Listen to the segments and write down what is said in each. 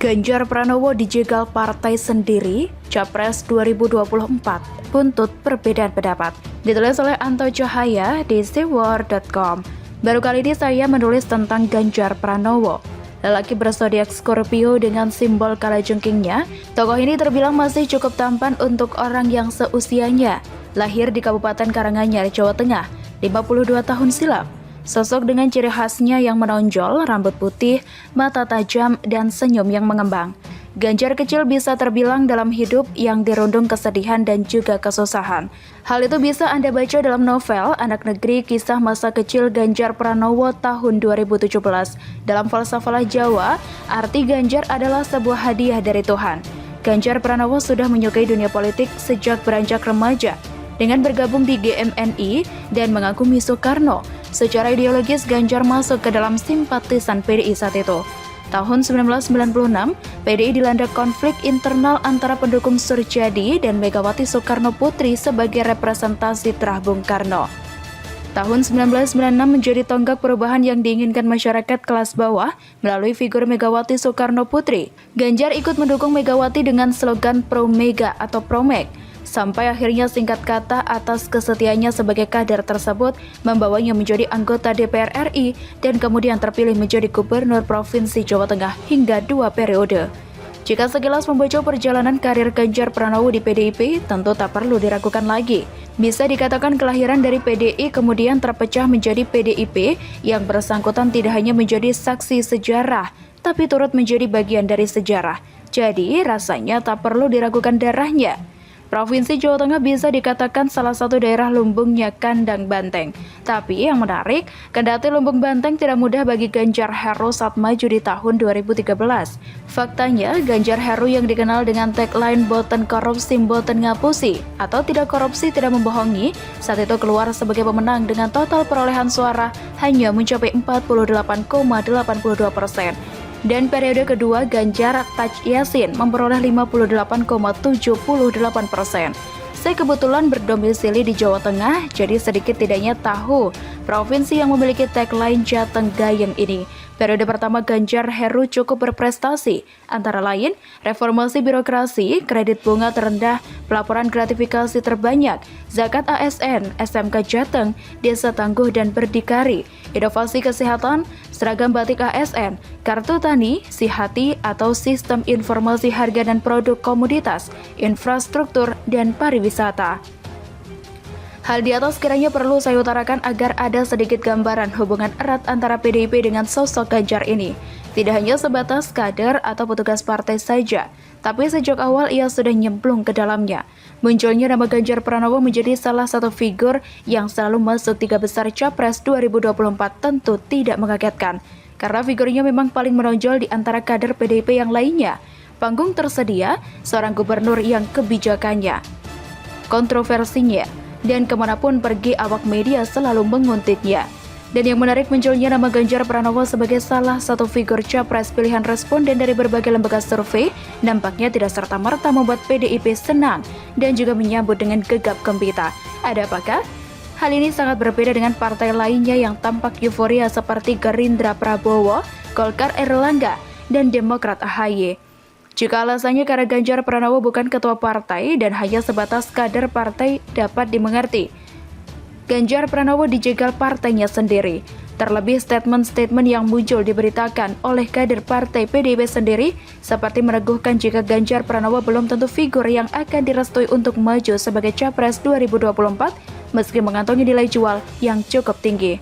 Ganjar Pranowo dijegal partai sendiri, Capres 2024, buntut perbedaan pendapat. Ditulis oleh Anto Cahaya di cwar.com. Baru kali ini saya menulis tentang Ganjar Pranowo. Lelaki berzodiak Scorpio dengan simbol kalajengkingnya, tokoh ini terbilang masih cukup tampan untuk orang yang seusianya. Lahir di Kabupaten Karanganyar, Jawa Tengah, 52 tahun silam. Sosok dengan ciri khasnya yang menonjol, rambut putih, mata tajam, dan senyum yang mengembang. Ganjar kecil bisa terbilang dalam hidup yang dirundung kesedihan dan juga kesusahan. Hal itu bisa Anda baca dalam novel Anak Negeri Kisah Masa Kecil Ganjar Pranowo tahun 2017. Dalam falsafah Jawa, arti Ganjar adalah sebuah hadiah dari Tuhan. Ganjar Pranowo sudah menyukai dunia politik sejak beranjak remaja. Dengan bergabung di GMNI dan mengagumi Soekarno, secara ideologis Ganjar masuk ke dalam simpatisan PDI saat itu. Tahun 1996, PDI dilanda konflik internal antara pendukung Surjadi dan Megawati Soekarno Putri sebagai representasi terah Bung Karno. Tahun 1996 menjadi tonggak perubahan yang diinginkan masyarakat kelas bawah melalui figur Megawati Soekarno Putri. Ganjar ikut mendukung Megawati dengan slogan Pro Mega atau Promek. Sampai akhirnya singkat kata atas kesetiaannya sebagai kader tersebut membawanya menjadi anggota DPR RI dan kemudian terpilih menjadi Gubernur Provinsi Jawa Tengah hingga 2 periode. Jika sekilas membaca perjalanan karir Ganjar Pranowo di PDIP, tentu tak perlu diragukan lagi. Bisa dikatakan kelahiran dari PDI kemudian terpecah menjadi PDIP yang bersangkutan tidak hanya menjadi saksi sejarah, tapi turut menjadi bagian dari sejarah. Jadi rasanya tak perlu diragukan darahnya. Provinsi Jawa Tengah bisa dikatakan salah satu daerah lumbungnya kandang banteng. Tapi yang menarik, kendati lumbung banteng tidak mudah bagi Ganjar Heru saat maju di tahun 2013. Faktanya, Ganjar Heru yang dikenal dengan tagline "Boten korupsi, boten ngapusi" atau "Tidak korupsi, tidak membohongi", saat itu keluar sebagai pemenang dengan total perolehan suara hanya mencapai 48,82%. Dan periode kedua Ganjar Taj Yassin memperoleh 58,78%. Saya kebetulan berdomisili di Jawa Tengah, jadi sedikit tidaknya tahu provinsi yang memiliki tagline Jateng Gayeng ini. Periode pertama Ganjar Heru cukup berprestasi, antara lain reformasi birokrasi, kredit bunga terendah, pelaporan gratifikasi terbanyak, zakat ASN, SMK Jateng, desa tangguh dan berdikari, inovasi kesehatan, seragam batik ASN, kartu tani, Sihati atau sistem informasi harga dan produk komoditas, infrastruktur, dan pariwisata. Hal di atas kiranya perlu saya utarakan agar ada sedikit gambaran hubungan erat antara PDIP dengan sosok Ganjar ini. Tidak hanya sebatas kader atau petugas partai saja, tapi sejak awal ia sudah nyemplung ke dalamnya. Munculnya nama Ganjar Pranowo menjadi salah satu figur yang selalu masuk 3 besar Capres 2024 tentu tidak mengagetkan. Karena figurnya memang paling menonjol di antara kader PDIP yang lainnya. Panggung tersedia, seorang gubernur yang kebijakannya, kontroversinya, dan kemanapun pergi awak media selalu menguntitnya. Dan yang menarik munculnya nama Ganjar Pranowo sebagai salah satu figur Capres pilihan responden dari berbagai lembaga survei nampaknya tidak serta-merta membuat PDIP senang dan juga menyambut dengan gegap gempita. Ada apakah? Hal ini sangat berbeda dengan partai lainnya yang tampak euforia seperti Gerindra Prabowo, Golkar Erlangga, dan Demokrat AHY. Jika alasannya karena Ganjar Pranowo bukan ketua partai dan hanya sebatas kader partai dapat dimengerti. Ganjar Pranowo dijegal partainya sendiri. Terlebih statement-statement yang muncul diberitakan oleh kader partai PDIP sendiri seperti meneguhkan jika Ganjar Pranowo belum tentu figur yang akan direstui untuk maju sebagai Capres 2024 meski mengantongi nilai jual yang cukup tinggi.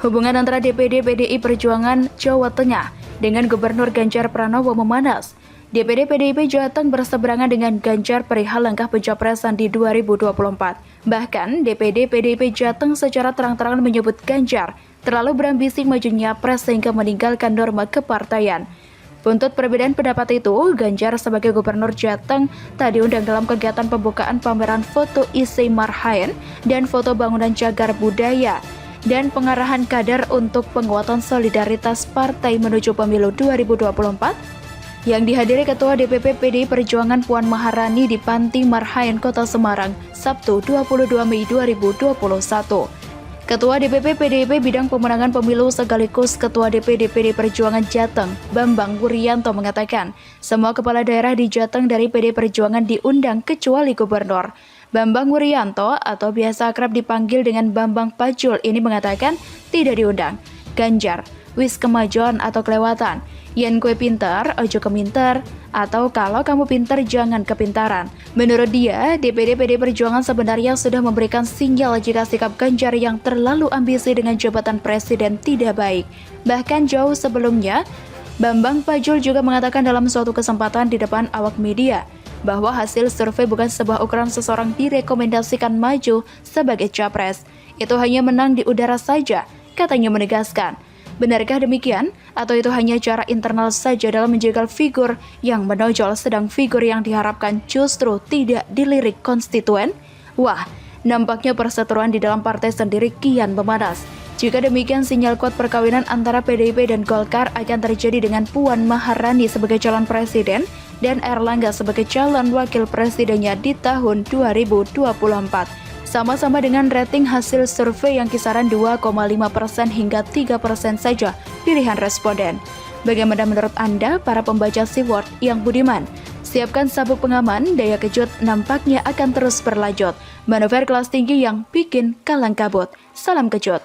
Hubungan antara DPD PDI Perjuangan Jawa Tengah dengan Gubernur Ganjar Pranowo memanas. DPD PDIP Jateng berseberangan dengan Ganjar perihal langkah pencapresan di 2024. Bahkan DPD PDIP Jateng secara terang-terangan menyebut Ganjar terlalu berambisi maju nyapres sehingga meninggalkan norma kepartaian. Buntut perbedaan pendapat itu, Ganjar sebagai Gubernur Jateng tak diundang dalam kegiatan pembukaan pameran foto Issey Marhaen dan foto bangunan cagar budaya dan pengarahan kader untuk penguatan solidaritas partai menuju pemilu 2024 yang dihadiri Ketua DPP PDI Perjuangan Puan Maharani di Panti Marhaen Kota Semarang, Sabtu 22 Mei 2021. Ketua DPP PDIP Bidang Pemenangan Pemilu sekaligus Ketua DPD PD Perjuangan Jateng, Bambang Wuryanto mengatakan, semua kepala daerah di Jateng dari PD Perjuangan diundang kecuali gubernur. Bambang Wuryanto atau biasa akrab dipanggil dengan Bambang Pacul ini mengatakan tidak diundang. Ganjar, wis kemajuan atau kelewatan. Yen kue pinter, ojo keminter, atau kalau kamu pinter jangan kepintaran. Menurut dia, DPD PD Perjuangan sebenarnya sudah memberikan sinyal jika sikap Ganjar yang terlalu ambisi dengan jabatan presiden tidak baik. Bahkan jauh sebelumnya, Bambang Pacul juga mengatakan dalam suatu kesempatan di depan awak media bahwa hasil survei bukan sebuah ukuran seseorang direkomendasikan maju sebagai capres. Itu hanya menang di udara saja, katanya menegaskan. Benarkah demikian? Atau itu hanya cara internal saja dalam menjegal figur yang menonjol sedang figur yang diharapkan justru tidak dilirik konstituen? Wah, nampaknya perseteruan di dalam partai sendiri kian memanas. Jika demikian, sinyal kuat perkawinan antara PDIP dan Golkar akan terjadi dengan Puan Maharani sebagai calon presiden dan Erlangga sebagai calon wakil presidennya di tahun 2024. Sama-sama dengan rating hasil survei yang kisaran 2,5% hingga 3% saja pilihan responden. Bagaimana menurut Anda, para pembaca Seaword yang budiman? Siapkan sabuk pengaman, daya kejut nampaknya akan terus berlanjut. Manuver kelas tinggi yang bikin kalang kabut. Salam kejut.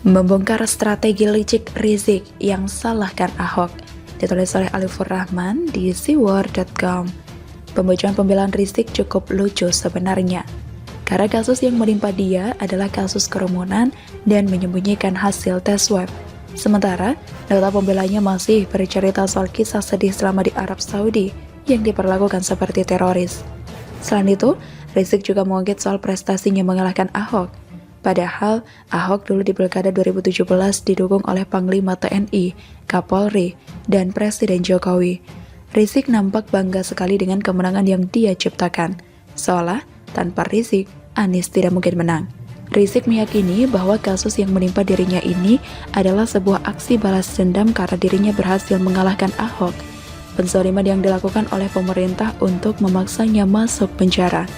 Membongkar strategi licik Rizik yang salahkan Ahok. Ditulis oleh Alifur Rahman di seaword.com. Pembacaan pembelaan Rizik cukup lucu sebenarnya, karena kasus yang menimpa dia adalah kasus kerumunan dan menyembunyikan hasil tes swab. Sementara, nota pembelanya masih bercerita soal kisah sedih selama di Arab Saudi yang diperlakukan seperti teroris. Selain itu, Rizik juga mengungkit soal prestasinya mengalahkan Ahok. Padahal, Ahok dulu di Pilkada 2017 didukung oleh Panglima TNI, Kapolri, dan Presiden Jokowi. Rizik nampak bangga sekali dengan kemenangan yang dia ciptakan. Seolah tanpa Rizik, Anies tidak mungkin menang. Rizik meyakini bahwa kasus yang menimpa dirinya ini adalah sebuah aksi balas dendam karena dirinya berhasil mengalahkan Ahok. Penzaliman yang dilakukan oleh pemerintah untuk memaksanya masuk penjara.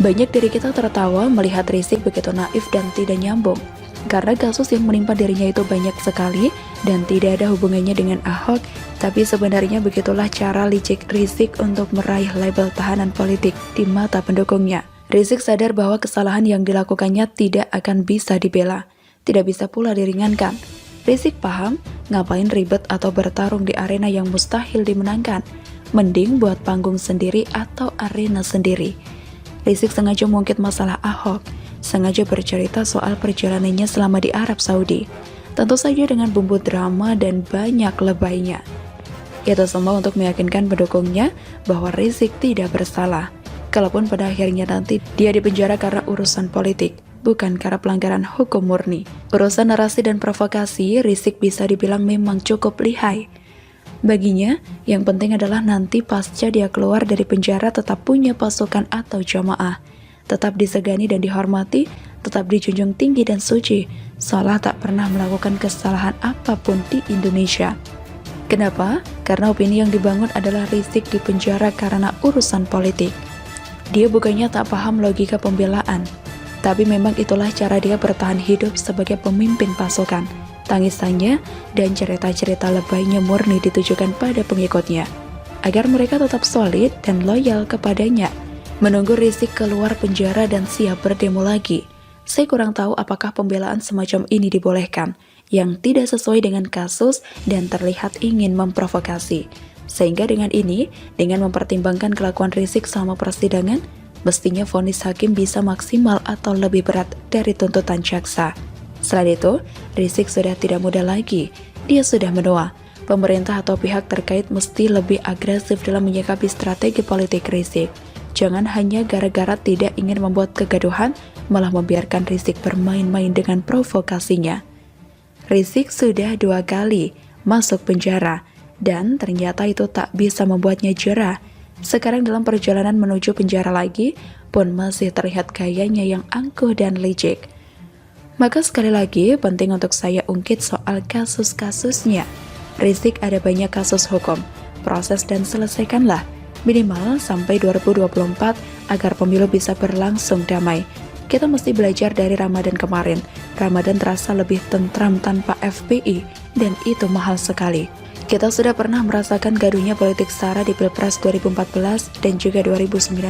Banyak dari kita tertawa melihat Rizik begitu naif dan tidak nyambung. Karena kasus yang menimpa dirinya itu banyak sekali dan tidak ada hubungannya dengan Ahok, tapi sebenarnya begitulah cara licik Rizik untuk meraih label tahanan politik di mata pendukungnya. Rizik sadar bahwa kesalahan yang dilakukannya tidak akan bisa dibela, tidak bisa pula diringankan. Rizik paham ngapain ribet atau bertarung di arena yang mustahil dimenangkan, mending buat panggung sendiri atau arena sendiri. Rizik sengaja mengungkit masalah Ahok, sengaja bercerita soal perjalanannya selama di Arab Saudi, tentu saja dengan bumbu drama dan banyak lebaynya. Itu semua untuk meyakinkan pendukungnya bahwa Rizik tidak bersalah, kalaupun pada akhirnya nanti dia dipenjara karena urusan politik, bukan karena pelanggaran hukum murni. Urusan narasi dan provokasi, Rizik bisa dibilang memang cukup lihai. Baginya, yang penting adalah nanti pasca dia keluar dari penjara tetap punya pasukan atau jamaah, tetap disegani dan dihormati, tetap dijunjung tinggi dan suci, seolah tak pernah melakukan kesalahan apapun di Indonesia. Kenapa? Karena opini yang dibangun adalah Rizik di penjara karena urusan politik. Dia bukannya tak paham logika pembelaan, tapi memang itulah cara dia bertahan hidup sebagai pemimpin pasukan. Tangisannya dan cerita-cerita lebaynya murni ditujukan pada pengikutnya, agar mereka tetap solid dan loyal kepadanya. Menunggu Rizik keluar penjara dan siap berdemo lagi. Saya kurang tahu apakah pembelaan semacam ini dibolehkan, yang tidak sesuai dengan kasus dan terlihat ingin memprovokasi. Sehingga dengan ini, dengan mempertimbangkan kelakuan Rizik selama persidangan, mestinya vonis hakim bisa maksimal atau lebih berat dari tuntutan jaksa. Selain itu, Rizik sudah tidak muda lagi, dia sudah menua. Pemerintah atau pihak terkait mesti lebih agresif dalam menyikapi strategi politik Rizik. Jangan hanya gara-gara tidak ingin membuat kegaduhan, malah membiarkan Rizik bermain-main dengan provokasinya. Rizik sudah 2 kali masuk penjara, dan ternyata itu tak bisa membuatnya jera. Sekarang dalam perjalanan menuju penjara lagi, pun masih terlihat gayanya yang angkuh dan licik. Maka sekali lagi, penting untuk saya ungkit soal kasus-kasusnya. Rizik ada banyak kasus hukum, proses dan selesaikanlah. minimal sampai 2024 agar pemilu bisa berlangsung damai. Kita mesti belajar dari Ramadan kemarin. Ramadan terasa lebih tentram tanpa FPI, dan itu mahal sekali. Kita sudah pernah merasakan gaduhnya politik SARA di Pilpres 2014 dan juga 2019.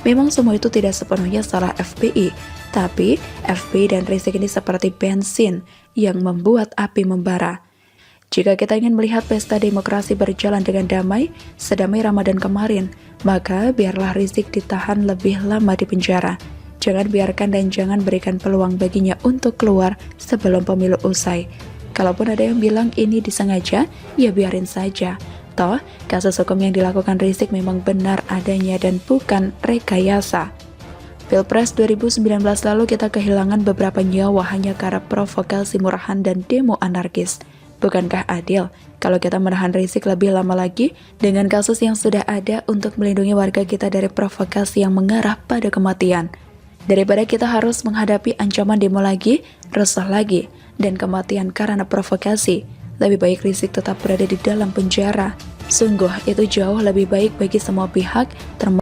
Memang semua itu tidak sepenuhnya salah FPI, tapi FPI dan Rizik ini seperti bensin yang membuat api membara. Jika kita ingin melihat pesta demokrasi berjalan dengan damai, sedamai Ramadan kemarin, maka biarlah Rizik ditahan lebih lama di penjara. Jangan biarkan dan jangan berikan peluang baginya untuk keluar sebelum pemilu usai. Kalaupun ada yang bilang ini disengaja, ya biarin saja. Toh, kasus hukum yang dilakukan Rizik memang benar adanya dan bukan rekayasa. Pilpres 2019 lalu kita kehilangan beberapa nyawa hanya karena provokasi murahan dan demo anarkis. Bukankah adil kalau kita menahan Rizik lebih lama lagi dengan kasus yang sudah ada untuk melindungi warga kita dari provokasi yang mengarah pada kematian? Daripada kita harus menghadapi ancaman demo lagi, resah lagi, dan kematian karena provokasi, lebih baik Rizik tetap berada di dalam penjara. Sungguh itu jauh lebih baik bagi semua pihak, termasuk